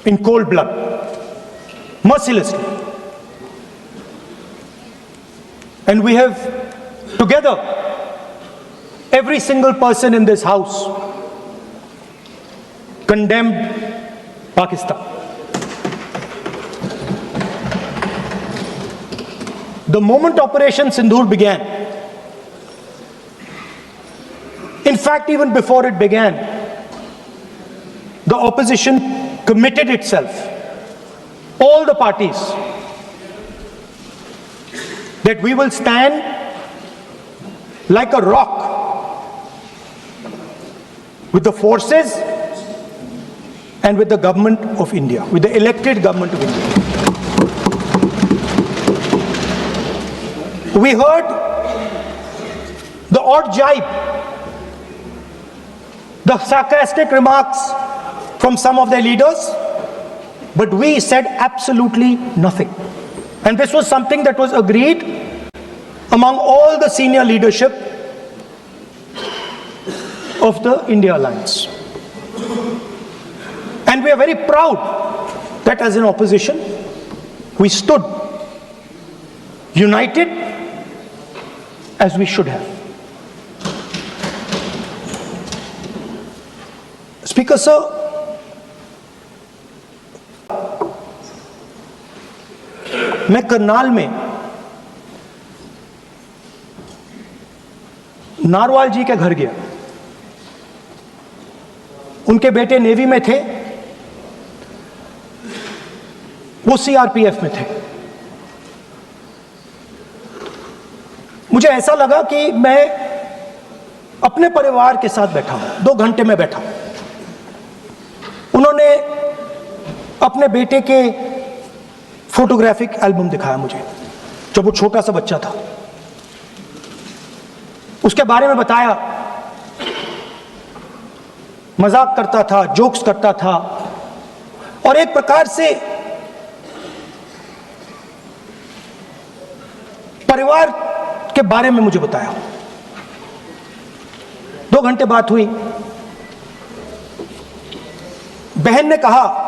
in cold blood, mercilessly. And we have together, every single person in this house, condemned Pakistan. The moment Operation Sindoor began, in fact, even before it began, the opposition committed itself, all the parties, that we will stand like a rock with the forces and with the government of India, with the elected government of India. We heard the odd jibe, the sarcastic remarks from some of their leaders, but we said absolutely nothing. And this was something that was agreed among all the senior leadership of the India Alliance. And we are very proud that as an opposition, we stood united as we should have. Speaker sir, मैं करनाल में narwhal जी के घर गया। उनके बेटे navy में थे, वो सीआरपीएफ में थे। मुझे ऐसा लगा कि मैं अपने परिवार के साथ बैठा हूं। 2 घंटे में बैठा। उन्होंने अपने बेटे के फोटोग्राफिक एल्बम दिखाया मुझे, जब वो छोटा सा बच्चा था। उसके बारे में बताया, मजाक करता था, जोक्स करता था, और एक प्रकार से परिवार के बारे में मुझे बताया। 2 घंटे बात हुई। बहन ने कहा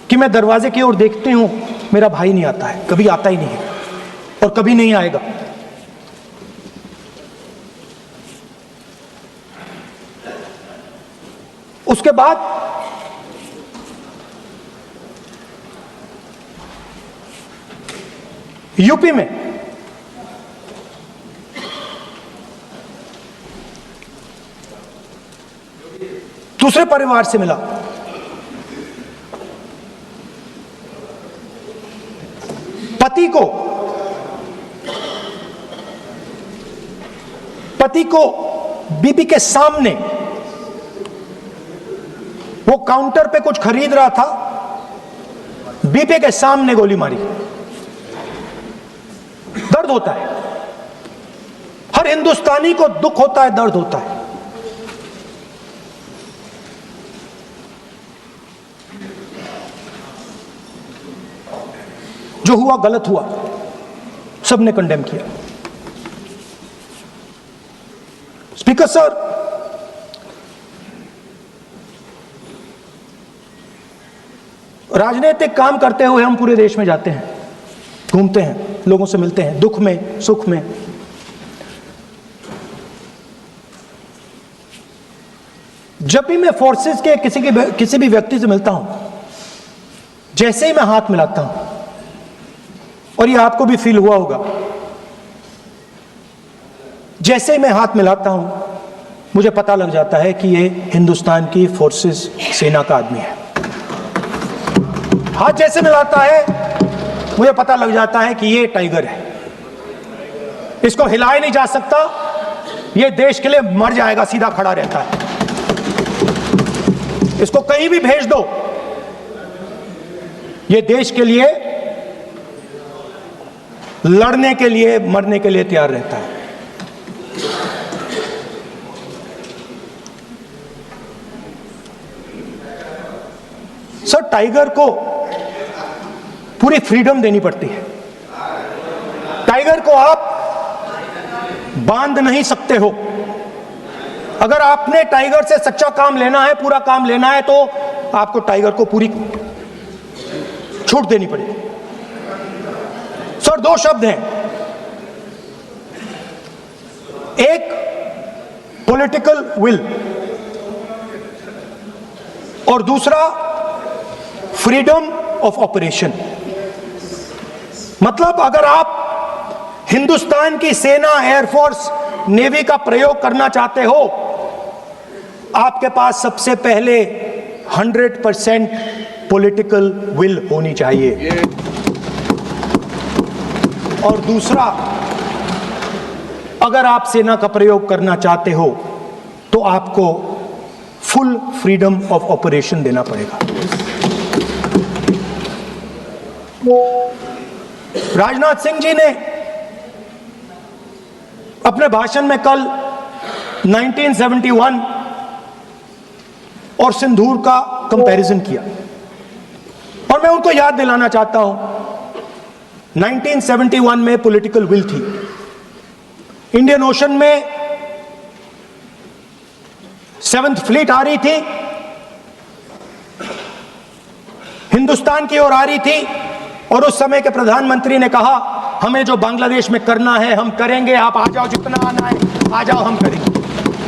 कि मैं दरवाजे की ओर देखती हूं, मेरा भाई नहीं आता है, कभी आता ही नहीं है और कभी नहीं आएगा। उसके बाद यूपी में दूसरे परिवार से मिला। पति को बीबी के सामने, वो काउंटर पे कुछ खरीद रहा था, बीबी के सामने गोली मारी। दर्द होता है, हर हिंदुस्तानी को दुख होता है, दर्द होता है। जो हुआ गलत हुआ, सबने कंडेम किया। स्पीकर सर, राजनीतिक काम करते हुए हम पूरे देश में जाते हैं, घूमते हैं, लोगों से मिलते हैं, दुख में, सुख में। जब भी मैं फोर्सेस के किसी भी व्यक्ति से मिलता हूं, जैसे ही मैं हाथ मिलाता हूं, और ये आपको भी फील हुआ होगा, जैसे ही मैं हाथ मिलाता हूं, मुझे पता लग जाता है कि ये हिंदुस्तान की फोर्सेस सेना का आदमी है। हाथ जैसे मिलाता है, मुझे पता लग जाता है कि ये टाइगर है, इसको हिलाया नहीं जा सकता, ये देश के लिए मर जाएगा, सीधा खड़ा रहता है। इसको कहीं भी भेज दो, ये देश के लिए लड़ने के लिए, मरने के लिए तैयार रहता है। सर, टाइगर को पूरी फ्रीडम देनी पड़ती है। टाइगर को आप बांध नहीं सकते हो, अगर आपने टाइगर से सच्चा काम लेना है, पूरा काम लेना है, तो आपको टाइगर को पूरी छूट देनी पड़ेगी। सर, दो शब्द हैं, एक पॉलिटिकल विल और दूसरा फ्रीडम ऑफ ऑपरेशन। मतलब अगर आप हिंदुस्तान की सेना, एयरफोर्स, नेवी का प्रयोग करना चाहते हो, आपके पास सबसे पहले 100% पॉलिटिकल विल होनी चाहिए, और दूसरा, अगर आप सेना का प्रयोग करना चाहते हो तो आपको फुल फ्रीडम ऑफ ऑपरेशन देना पड़ेगा। राजनाथ सिंह जी ने अपने भाषण में कल 1971 और सिंदूर का कंपैरिजन किया, और मैं उनको याद दिलाना चाहता हूं, 1971 में पॉलिटिकल विल थी, इंडियन ओशन में 7th फ्लीट आ रही थी, हिंदुस्तान की ओर आ रही थी, और उस समय के प्रधानमंत्री ने कहा हमें जो बांग्लादेश में करना है हम करेंगे, आप आ जाओ, जितना आना है आ जाओ, हम करेंगे।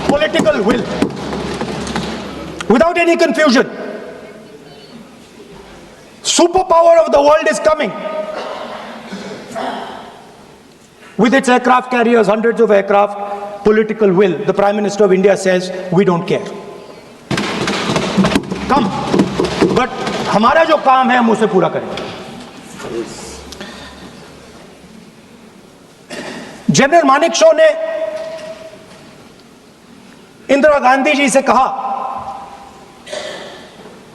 Political will without any confusion. Super power of the world is coming with its aircraft carriers, hundreds of aircraft, political will. The Prime Minister of India says, we don't care. Come. But हमारा जो काम है हम उसे पूरा करेंगे। General Manekshaw ने इंदिरा गांधी जी से कहा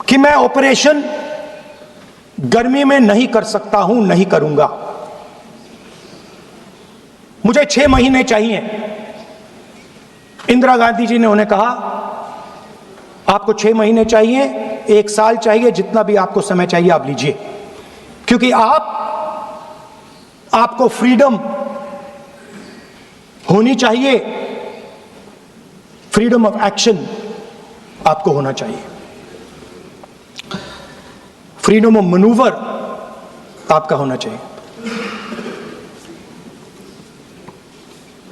कि मैं ऑपरेशन गर्मी में नहीं कर सकता हूं, नहीं करूंगा, मुझे 6 महीने चाहिए। इंदिरा गांधी जी ने उन्हें कहा आपको 6 महीने चाहिए, 1 साल चाहिए, जितना भी आपको समय चाहिए आप लीजिए, क्योंकि आपको फ्रीडम होनी चाहिए, फ्रीडम ऑफ एक्शन आपको होना चाहिए, फ्रीडम ऑफ मैनूवर आपका होना चाहिए।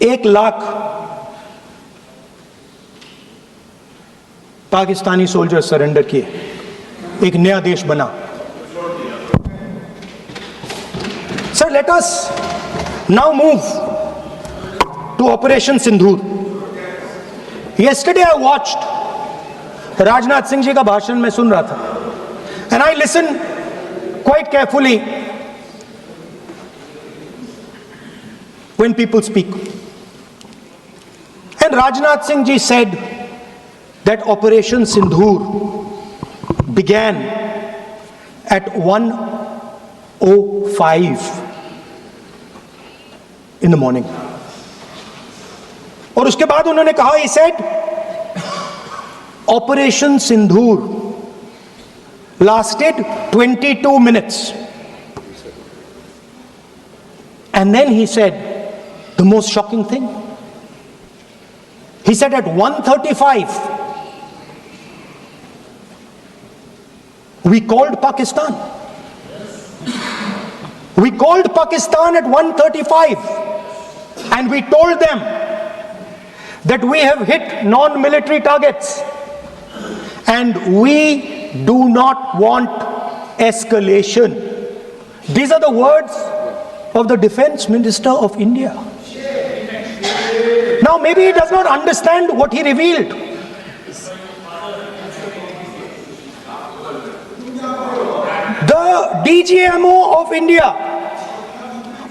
1 लाख पाकिस्तानी सोल्जर सरेंडर किए, एक नया देश बना। Sir, let us now move to operation Sindoor. Yesterday I watched, Rajnath Singh ji का भाषण में सुन रहा था, and I listen quite carefully when people speak. And Rajnath Singh ji said that Operation Sindoor began at 1:05 in the morning. और उसके बाद उन्होंने कहा, he said, Operation Sindoor lasted 22 minutes. And then he said, the most shocking thing, he said at 1:35 we called Pakistan. We called Pakistan at 1:35 and we told them that we have hit non-military targets and we do not want escalation. These are the words of the Defense Minister of India. Now maybe he does not understand what he revealed. The DGMO of India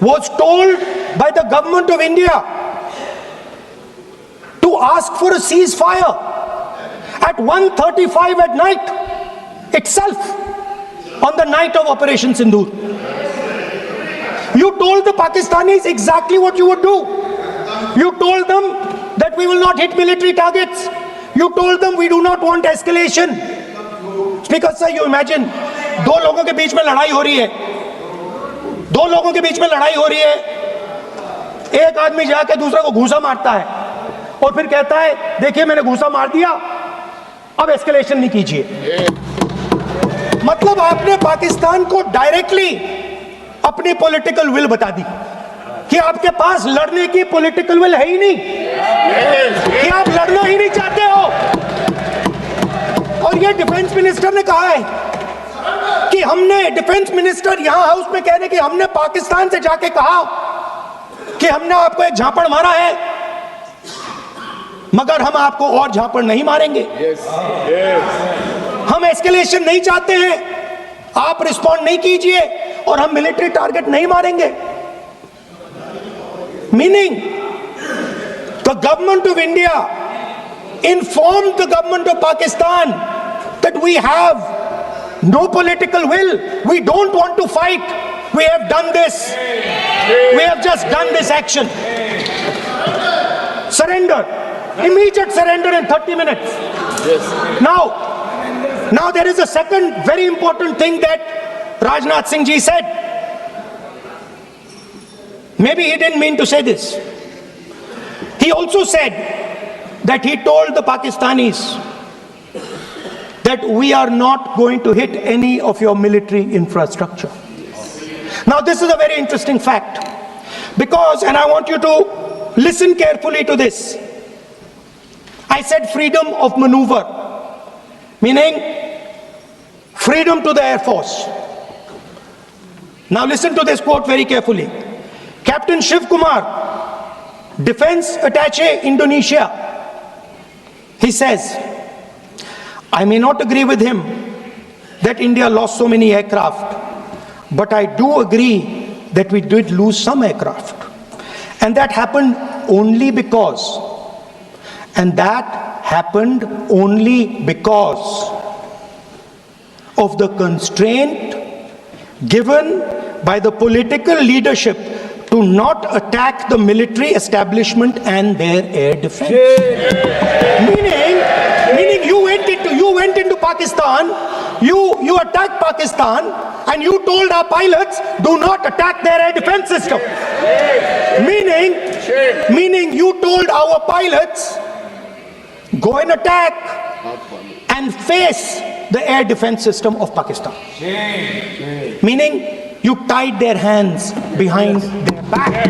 was told by the government of India to ask for a ceasefire at 1:35 at night itself, on the night of Operation Sindoor. You told the Pakistanis exactly what you would do. You told them that we will not hit military targets. You told them we do not want escalation. Speaker sir, you imagine, 2 लोगों के बीच में लड़ाई हो रही है, 2 लोगों के बीच में लड़ाई हो रही है, एक आदमी जाके दूसरे को घूंसा मारता है, और फिर कहता है देखिए मैंने घूसा मार दिया, अब एस्केलेशन नहीं कीजिए। मतलब आपने पाकिस्तान को डायरेक्टली अपनी पॉलिटिकल विल बता दी कि आपके पास लड़ने की पॉलिटिकल विल है ही नहीं, कि आप लड़ना ही नहीं चाहते हो। और ये डिफेंस मिनिस्टर ने कहा है कि हमने, डिफेंस मिनिस्टर यहां हाउस में कह रहे कि हमने पाकिस्तान से जाके कहा कि हमने आपको एक झापड़ मारा है, मगर हम आपको और झापड़ नहीं मारेंगे। हम एस्केलेशन नहीं चाहते हैं, आप रिस्पॉन्ड नहीं कीजिए और हम मिलिट्री टारगेट नहीं मारेंगे। Meaning the government of India informed the government of Pakistan that we have no political will, we don't want to fight, we have done this, we have just done this action. Surrender, immediate surrender in 30 minutes. Now there is a second very important thing that Rajnath Singh ji said. Maybe he didn't mean to say this. He also said that he told the Pakistanis that we are not going to hit any of your military infrastructure. Now this is a very interesting fact, because, and I want you to listen carefully to this, I said freedom of maneuver, meaning freedom to the Air Force. Now listen to this quote very carefully. Captain Shiv Kumar, Defense Attaché Indonesia, he says, I may not agree with him that India lost so many aircraft, but I do agree that we did lose some aircraft. And that happened only because, of the constraint given by the political leadership to not attack the military establishment and their air defense. Meaning you went into Pakistan, you attacked Pakistan, and you told our pilots, do not attack their air defense system. Meaning you told our pilots, go and attack and face the air defense system of Pakistan. Meaning you tied their hands behind their back.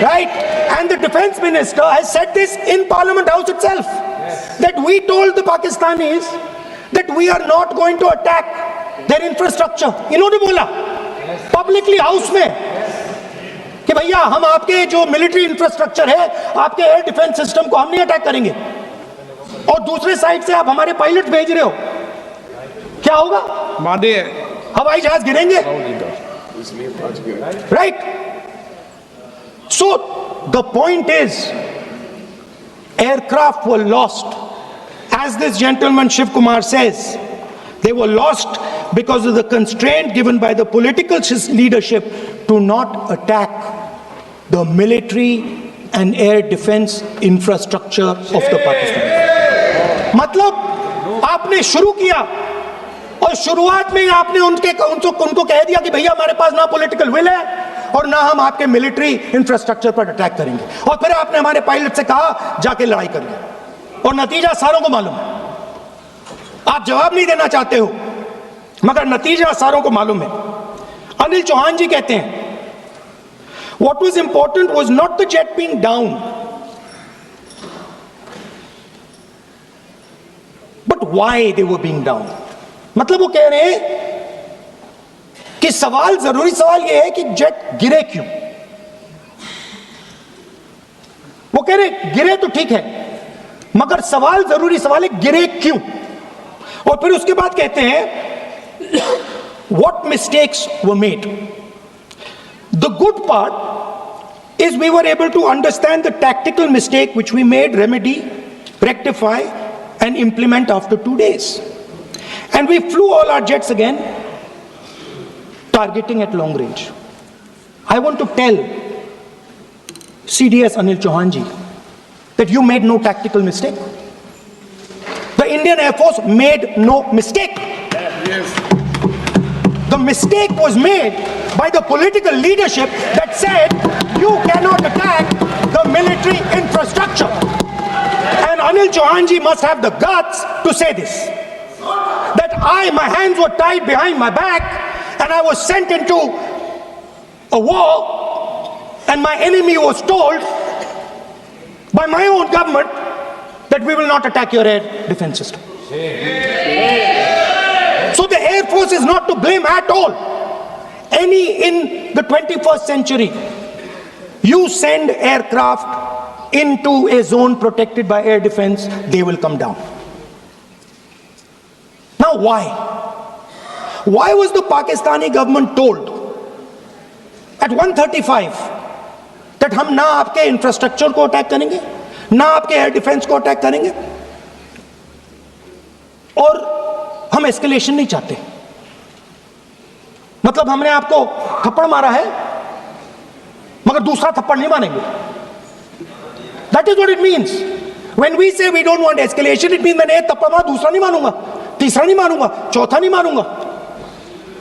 Right? And the defense minister has said this in Parliament House itself, that we told the Pakistanis that we are not going to attack their infrastructure. इन्होंने बोला publicly house में कि भैया हम आपके जो military infrastructure है, आपके एयर डिफेंस सिस्टम को हम नहीं अटैक करेंगे, और दूसरे साइड से आप हमारे पायलट भेज रहे हो, क्या होगा? हवाई जहाज गिरेंगे, right? So the point is, aircraft were lost, as this gentleman Shiv Kumar says, they were lost because of the constraint given by the political leadership to not attack the military and air defense infrastructure of the Pakistan. मतलब आपने शुरू किया और शुरुआत में ही आपने उनको कह दिया कि भैया हमारे पास ना पॉलिटिकल विल है और ना हम आपके मिलिट्री इंफ्रास्ट्रक्चर पर अटैक करेंगे, और फिर आपने हमारे पायलट से कहा जाके लड़ाई करिए, और नतीजा सारों को मालूम है। आप जवाब नहीं देना चाहते हो, मगर नतीजा सारों को मालूम है। अनिल चौहान जी कहते हैं, what was important was not the jet being down, but why they were being down. मतलब वो कह रहे हैं कि जरूरी सवाल ये है कि जेट गिरे क्यों। वो कह रहे गिरे तो ठीक है, मगर जरूरी सवाल है गिरे क्यों। और फिर उसके बाद कहते हैं what mistakes were made. The good part is we were able to understand the tactical mistake which we made, remedy, rectify and implement after 2 days. And we flew all our jets again, targeting at long range. I want to tell CDS Anil Chauhan ji that you made no tactical mistake. The Indian Air Force made no mistake. The mistake was made by the political leadership that said you cannot attack the military infrastructure. And Anil Chauhan ji must have the guts to say this. That my hands were tied behind my back and I was sent into a war and my enemy was told by my own government that we will not attack your air defense system. So the Air Force is not to blame at all. In the 21st century, you send aircraft into a zone protected by air defense, they will come down. Now why? Why was the Pakistani government told at 1:35 that हम ना आपके infrastructure को attack करेंगे, ना आपके air defence को attack करेंगे, और हम एस्केलेशन नहीं चाहते? मतलब हमने आपको थप्पड़ मारा है मगर दूसरा थप्पड़ नहीं मारेंगे. That is what it means. When we say we don't want escalation, it means मैंने एक थप्पड़ मारा, दूसरा नहीं मारूंगा, तीसरा नहीं मारूंगा, चौथा नहीं मारूंगा.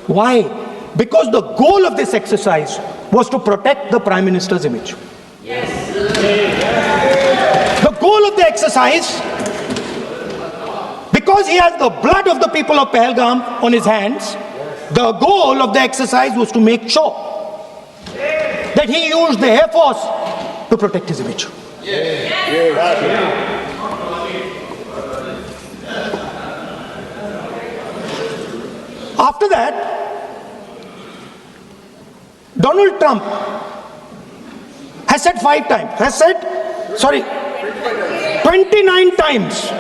Why? Because the goal of this exercise was to protect the Prime Minister's image. Yes. The goal of the exercise, because he has the blood of the people of Pahalgam on his hands, the goal of the exercise was to make sure that he used the Air Force to protect his image. After that, Donald Trump has said 29 times.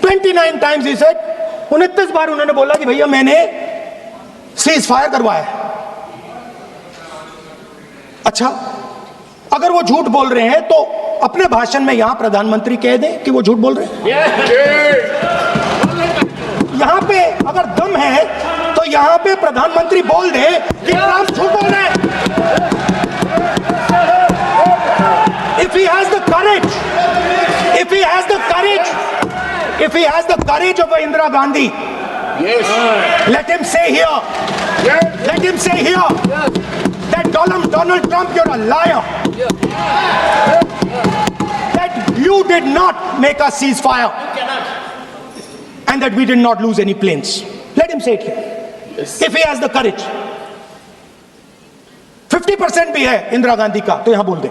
29 times he said, 29 बार उन्होंने बोला कि भैया मैंने cease fire करवाया. अच्छा, अगर वो झूठ बोल रहे हैं तो अपने भाषण में यहां प्रधानमंत्री कह दें कि वो झूठ बोल रहे हैं. यहां पे अगर दम है तो यहां पे प्रधानमंत्री बोल दे कि ट्रंप झूठ बोल रहे हैं. If he has the courage, if he has the courage of Indira Gandhi, let him say here, that Donald Trump, you're a liar. That you did not make a ceasefire. And that we did not lose any planes. Let him say it here. If he has the courage. 50% भी है इंदिरा गांधी का तो यहां बोल दे.